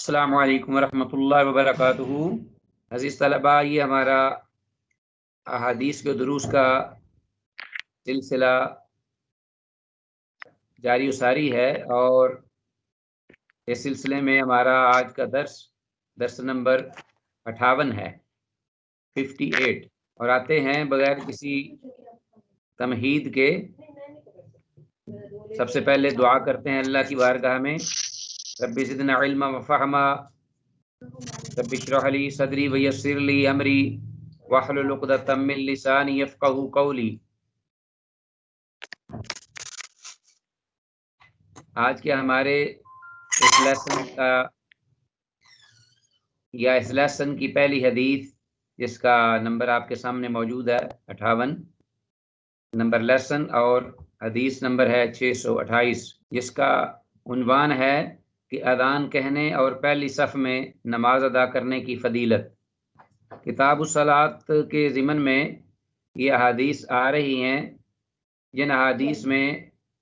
السلام علیکم ورحمۃ اللہ وبرکاتہ۔ عزیز طلباء، یہ ہمارا احادیث کے دروس کا سلسلہ جاری و ساری ہے، اور اس سلسلے میں ہمارا آج کا درس نمبر 58 ہے، 58، اور آتے ہیں بغیر کسی تمہید کے۔ سب سے پہلے دعا کرتے ہیں اللہ کی بارگاہ میں، رب زدنا علما وفہما، رب اشرح لی صدری ویسر لی امری واحلل عقدۃ من لسانی یفقہوا قولی۔ آج کے ہمارے اس لیسن کی پہلی حدیث، جس کا نمبر آپ کے سامنے موجود ہے 58 نمبر لیسن، اور حدیث نمبر ہے 628، جس کا عنوان ہے کہ اذان کہنے اور پہلی صف میں نماز ادا کرنے کی فضیلت۔ کتاب الصلاۃ کے ضمن میں یہ احادیث آ رہی ہیں، جن احادیث میں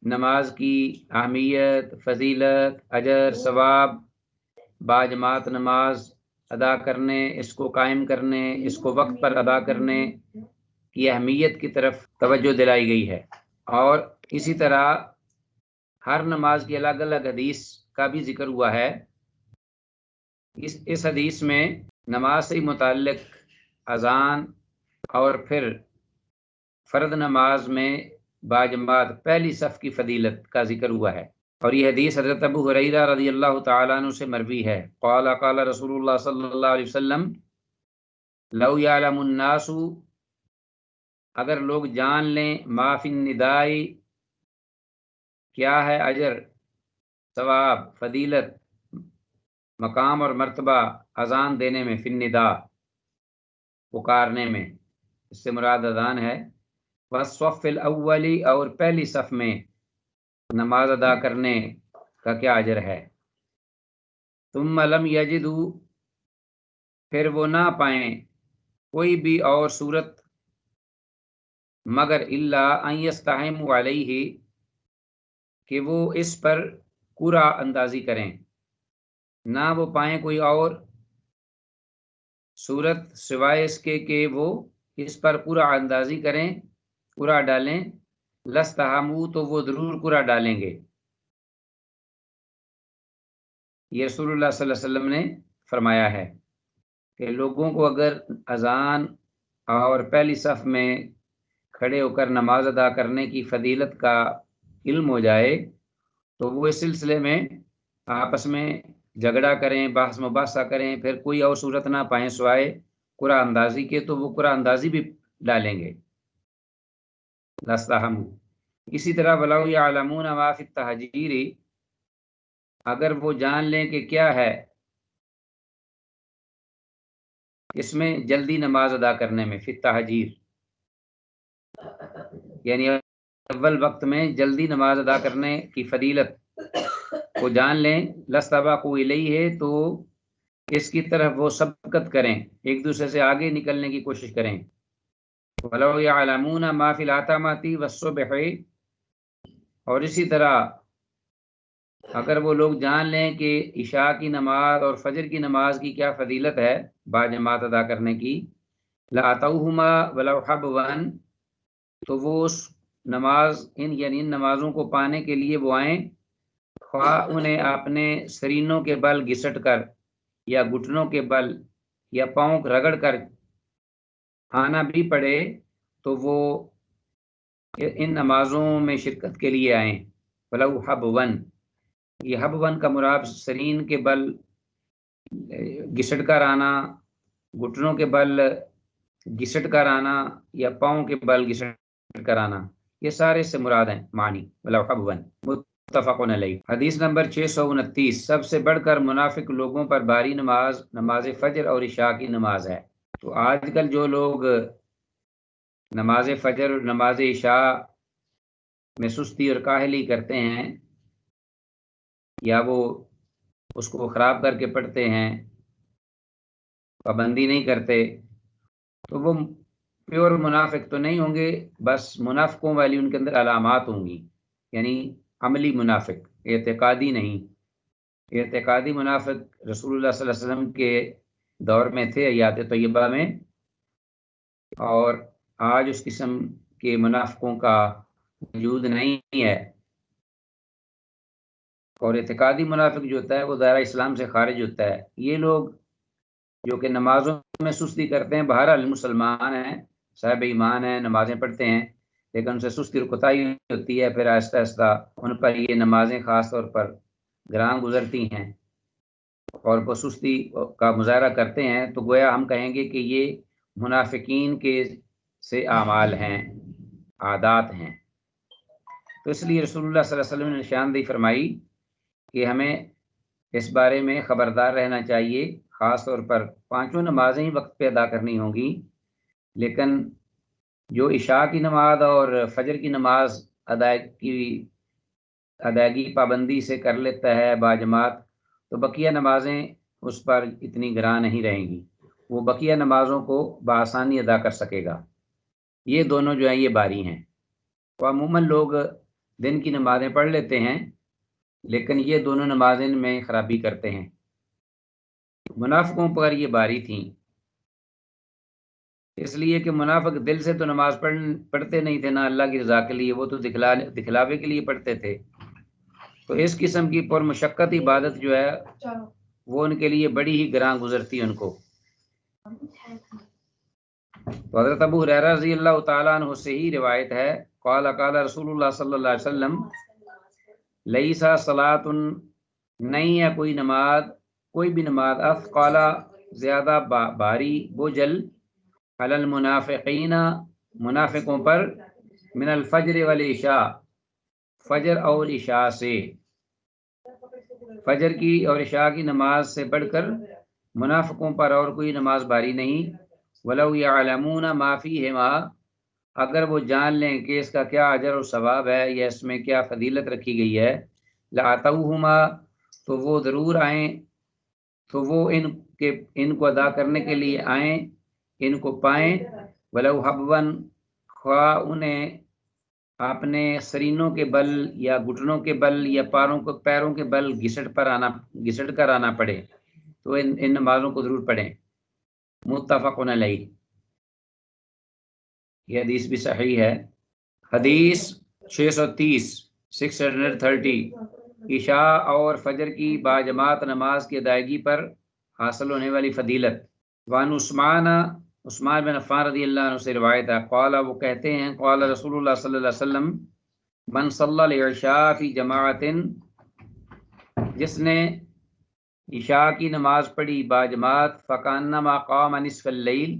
نماز کی اہمیت، فضیلت، اجر، ثواب، باجماعت نماز ادا کرنے، اس کو قائم کرنے، اس کو وقت پر ادا کرنے کی اہمیت کی طرف توجہ دلائی گئی ہے، اور اسی طرح ہر نماز کی الگ الگ حدیث کا بھی ذکر ہوا ہے۔ اس حدیث میں نماز سے متعلق اذان اور پھر فرض نماز میں باجماعت پہلی صف کی فضیلت کا ذکر ہوا ہے، اور یہ حدیث حضرت ابو ہریرہ رضی اللہ تعالیٰ عنہ سے مروی ہے۔ قال قال رسول اللہ صلی اللہ علیہ وسلم لو یعلم الناس، اگر لوگ جان لیں، ما فی النداء، کیا ہے اجر، ثواب، فضیلت، مقام اور مرتبہ اذان دینے میں، فی النداء، پکارنے میں، اس سے مراد اذان ہے، والصف الاول، اور پہلی صف میں نماز ادا کرنے کا کیا اجر ہے، ثم لم یجدوا، پھر وہ نہ پائیں کوئی بھی اور صورت مگر الا ان یستعموا علیہ، کہ وہ اس پر قرعہ اندازی کریں، نہ وہ پائیں کوئی اور صورت سوائے اس کے کہ وہ اس پر قرعہ اندازی کریں، قرعہ ڈالیں، لستحموا، تو وہ ضرور قرعہ ڈالیں گے۔ یہ رسول اللہ صلی اللہ علیہ وسلم نے فرمایا ہے کہ لوگوں کو اگر اذان اور پہلی صف میں کھڑے ہو کر نماز ادا کرنے کی فضیلت کا علم ہو جائے تو وہ اس سلسلے میں آپس میں جھگڑا کریں، بحث مباحثہ کریں، پھر کوئی اور صورت نہ پائیں سوائے قرعہ اندازی کے، تو وہ قرعہ اندازی بھی ڈالیں گے، لستحموا۔ اسی طرح ولو یعلمون ما فی التہجیر، اگر وہ جان لیں کہ کیا ہے اس میں جلدی نماز ادا کرنے میں، فی التہجیر، یعنی اول وقت میں جلدی نماز ادا کرنے کی فضیلت کو جان لیں، لستبقوا الیہ، تو اس کی طرف وہ سبقت کریں، ایک دوسرے سے آگے نکلنے کی کوشش کریں۔ وَلَوْ يَعْلَمُونَ مَا فِي الْعَتَمَةِ وَالصُّبْحِ، اور اسی طرح اگر وہ لوگ جان لیں کہ عشاء کی نماز اور فجر کی نماز کی کیا فضیلت ہے باجماعت ادا کرنے کی، لَأَتَوْهُمَا وَلَوْ حَبْوًا، تو وہ اس نماز یعنی ان نمازوں کو پانے کے لیے وہ آئیں، خواہ انہیں اپنے سرینوں کے بل گھسٹ کر یا گھٹنوں کے بل یا پاؤں رگڑ کر آنا بھی پڑے، تو وہ ان نمازوں میں شرکت کے لیے آئیں۔ وَلَوْ حَبْوًا، یہ حبون کا مراد سرین کے بل گھسٹ کر آنا، گھٹنوں کے بل گھسٹ کر آنا، یا پاؤں کے بل گھسٹ کر آنا، یہ سارے سے مراد ہیں معنی وَلَوْ حَبْوًا۔ متفق علیہ۔ حدیث نمبر 629، سب سے بڑھ کر منافق لوگوں پر بھاری نماز نماز فجر اور عشاء کی نماز ہے۔ تو آج کل جو لوگ نماز فجر، نماز عشاء میں سستی اور کاہلی کرتے ہیں، یا وہ اس کو خراب کر کے پڑھتے ہیں، پابندی نہیں کرتے، تو وہ پیور منافق تو نہیں ہوں گے، بس منافقوں والی ان کے اندر علامات ہوں گی، یعنی عملی منافق، اعتقادی نہیں۔ اعتقادی منافق رسول اللہ صلی اللہ علیہ وسلم کے دور میں تھے حیات طیبہ میں، اور آج اس قسم کے منافقوں کا وجود نہیں ہے، اور اعتقادی منافق جو ہوتا ہے وہ دائرہ اسلام سے خارج ہوتا ہے۔ یہ لوگ جو کہ نمازوں میں سستی کرتے ہیں، بہرحال مسلمان ہیں، صاحب ایمان ہیں، نمازیں پڑھتے ہیں، لیکن ان سے سستی اور کوتاہی ہوتی ہے، پھر آہستہ آہستہ ان پر یہ نمازیں خاص طور پر گراں گزرتی ہیں اور وہ سستی کا مظاہرہ کرتے ہیں، تو گویا ہم کہیں گے کہ یہ منافقین کے سے اعمال ہیں، عادات ہیں۔ تو اس لیے رسول اللہ صلی اللہ علیہ وسلم نے نشاندہی فرمائی کہ ہمیں اس بارے میں خبردار رہنا چاہیے، خاص طور پر 5 نمازیں ہی وقت پہ ادا کرنی ہوں گی، لیکن جو عشاء کی نماز اور فجر کی نماز ادائیگی پابندی سے کر لیتا ہے باجماعت، تو بقیہ نمازیں اس پر اتنی گراں نہیں رہیں گی، وہ بقیہ نمازوں کو بآسانی ادا کر سکے گا۔ یہ دونوں جو ہیں یہ باری ہیں، تو عموماً لوگ دن کی نمازیں پڑھ لیتے ہیں، لیکن یہ دونوں نمازیں میں خرابی کرتے ہیں۔ منافقوں پر یہ باری تھیں، اس لیے کہ منافق دل سے تو نماز پڑھتے نہیں تھے، نہ اللہ کی رضا کے لیے، وہ تو دکھلاوے کے لیے پڑھتے تھے۔ تو اس قسم کی پرمشقت عبادت جو ہے وہ ان کے لیے بڑی ہی گراں گزرتی ان کو۔ تو حضرت ابو ہریرہ رضی اللہ تعالیٰ عنہ سے ہی روایت ہے، قال قال رسول اللہ صلی اللہ علیہ وسلم لیسا صلاۃ، نہیں ہے کوئی نماز، کوئی بھی نماز، اثقال زیادہ بھاری، بوجھل، علی المنافقین منافقوں پر، من الفجر والعشاء فجر اور عشاء سے، فجر کی اور عشاء کی نماز سے بڑھ کر منافقوں پر اور کوئی نماز باری نہیں۔ ولو یعلمون ما فیہما، اگر وہ جان لیں کہ اس کا کیا اجر و ثواب ہے یا اس میں کیا فضیلت رکھی گئی ہے، لاتوہما، تو وہ ضرور آئیں، تو وہ ان کو ادا کرنے کے لیے آئیں، ان کو پائیں، ولو حبون، خواہ انہیں اپنے سرینوں کے بل یا گھٹنوں کے بل یا پیروں کے بل گھسٹ کر آنا پڑے، تو ان نمازوں کو ضرور پڑھیں۔ متفق علیہ، یہ حدیث بھی صحیح ہے۔ حدیث 630 630، عشاء اور فجر کی باجماعت نماز کی ادائیگی پر حاصل ہونے والی فضیلت۔ وان عثمان بن عفان رضی اللہ عنہ سے روایت ہے، قال، وہ کہتے ہیں، قال رسول اللہ صلی اللہ علیہ وسلم، من صلی العشاء فی جماعت، جس نے عشاء کی نماز پڑھی باجماعت، فکانما قام نصف اللیل،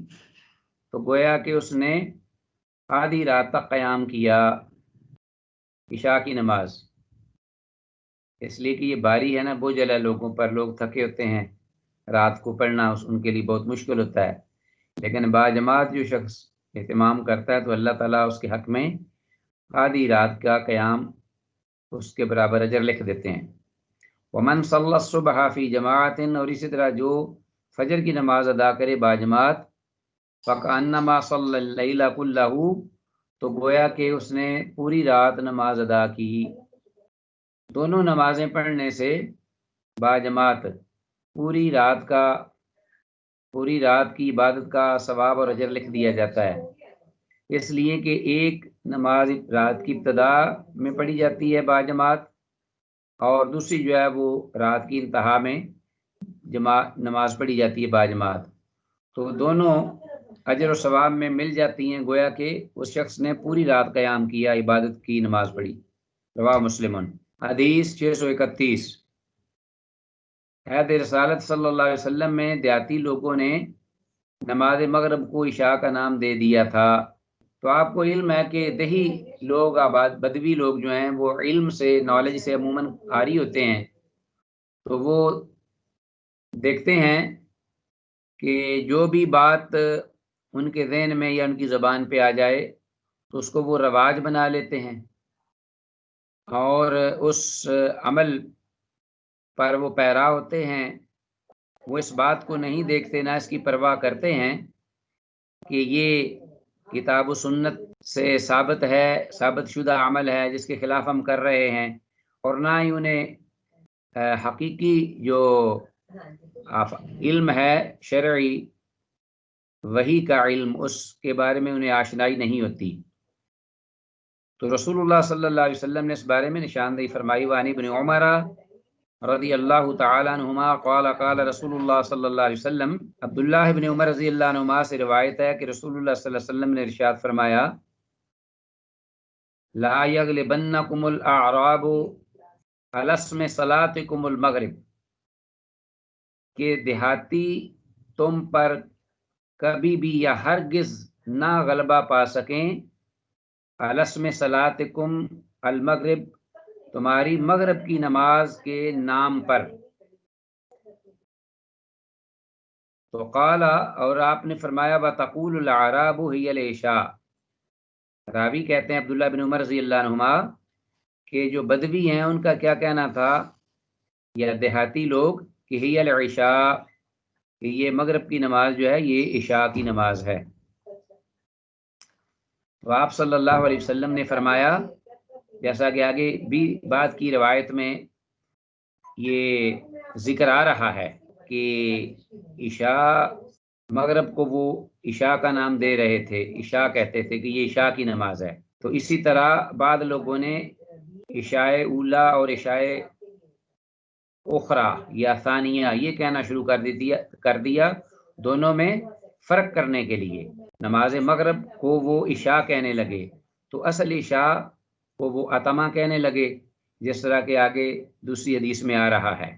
تو گویا کہ اس نے آدھی رات تک قیام کیا عشاء کی نماز، اس لیے کہ یہ باری ہے نا، بوجھل ہے لوگوں پر، لوگ تھکے ہوتے ہیں، رات کو پڑھنا ان کے لیے بہت مشکل ہوتا ہے، لیکن باجماعت جو شخص اہتمام کرتا ہے تو اللہ تعالیٰ اس کے حق میں آدھی رات کا قیام اس کے برابر اجر لکھ دیتے ہیں۔ ومن صلی الصبح فی جماعت، اور اسی طرح جو فجر کی نماز ادا کرے باجماعت، فکانما صلی اللیل کلہ، تو گویا کہ اس نے پوری رات نماز ادا کی۔ دونوں نمازیں پڑھنے سے باجماعت پوری رات کی عبادت کا ثواب اور اجر لکھ دیا جاتا ہے، اس لیے کہ ایک نماز رات کی ابتدا میں پڑھی جاتی ہے باجماعت، اور دوسری جو ہے وہ رات کی انتہا میں نماز پڑھی جاتی ہے باجماعت، تو دونوں اجر و ثواب میں مل جاتی ہیں، گویا کہ اس شخص نے پوری رات قیام کیا، عبادت کی، نماز پڑھی۔ رواہ مسلم۔ حدیث 631، عہد رسالت صلی اللہ علیہ وسلم میں دیہاتی لوگوں نے نماز مغرب کو عشاء کا نام دے دیا تھا۔ تو آپ کو علم ہے کہ دیہی لوگ، بدوی لوگ جو ہیں وہ علم سے، نالج سے عموماً عاری ہوتے ہیں، تو وہ دیکھتے ہیں کہ جو بھی بات ان کے ذہن میں یا ان کی زبان پہ آ جائے تو اس کو وہ رواج بنا لیتے ہیں، اور اس عمل پر وہ پیرا ہوتے ہیں، وہ اس بات کو نہیں دیکھتے، نہ اس کی پرواہ کرتے ہیں کہ یہ کتاب و سنت سے ثابت شدہ عمل ہے جس کے خلاف ہم کر رہے ہیں، اور نہ ہی انہیں حقیقی جو علم ہے شرعی وحی کا علم، اس کے بارے میں انہیں آشنائی نہیں ہوتی. تو رسول اللہ صلی اللہ علیہ وسلم نے اس بارے میں نشاندہی فرمائی. وعن ابن عمر رضی اللہ تعالی عنہما قال قال رسول اللہ صلی اللہ علیہ وسلم، عبداللہ ابن عمر رضی اللہ عنہما سے روایت ہے کہ رسول اللہ صلی اللہ علیہ وسلم نے ارشاد فرمایا، لا یغلبنکم الاعراب علی اسم صلاتکم المغرب، کہ دیہاتی تم پر کبھی بھی یا ہرگز نہ غلبہ پا سکیں علی اسم صلاتکم المغرب، تمہاری مغرب کی نماز کے نام پر. تو قال، اور آپ نے فرمایا، وتقول الاعراب هی العشاء. راوی کہتے ہیں عبداللہ بن عمر رضی اللہ عنہما کہ جو بدوی ہیں ان کا کیا کہنا تھا، یا دیہاتی لوگ، کہ ہی العشاء، کہ یہ مغرب کی نماز جو ہے یہ عشاء کی نماز ہے. تو آپ صلی اللہ علیہ وسلم نے فرمایا، جیسا کہ آگے بھی بات کی روایت میں یہ ذکر آ رہا ہے کہ عشاء، مغرب کو وہ عشاء کا نام دے رہے تھے، عشاء کہتے تھے کہ یہ عشاء کی نماز ہے. تو اسی طرح بعض لوگوں نے عشاء اولا اور عشاء اخرى یا ثانیہ یہ کہنا شروع کر دیا دونوں میں فرق کرنے کے لیے. نماز مغرب کو وہ عشاء کہنے لگے تو اصل عشاء کو وہ عتمہ کہنے لگے، جس طرح کہ آگے دوسری حدیث میں آ رہا ہے.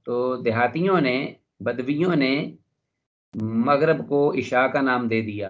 تو دیہاتیوں نے، بدویوں نے مغرب کو عشاء کا نام دے دیا.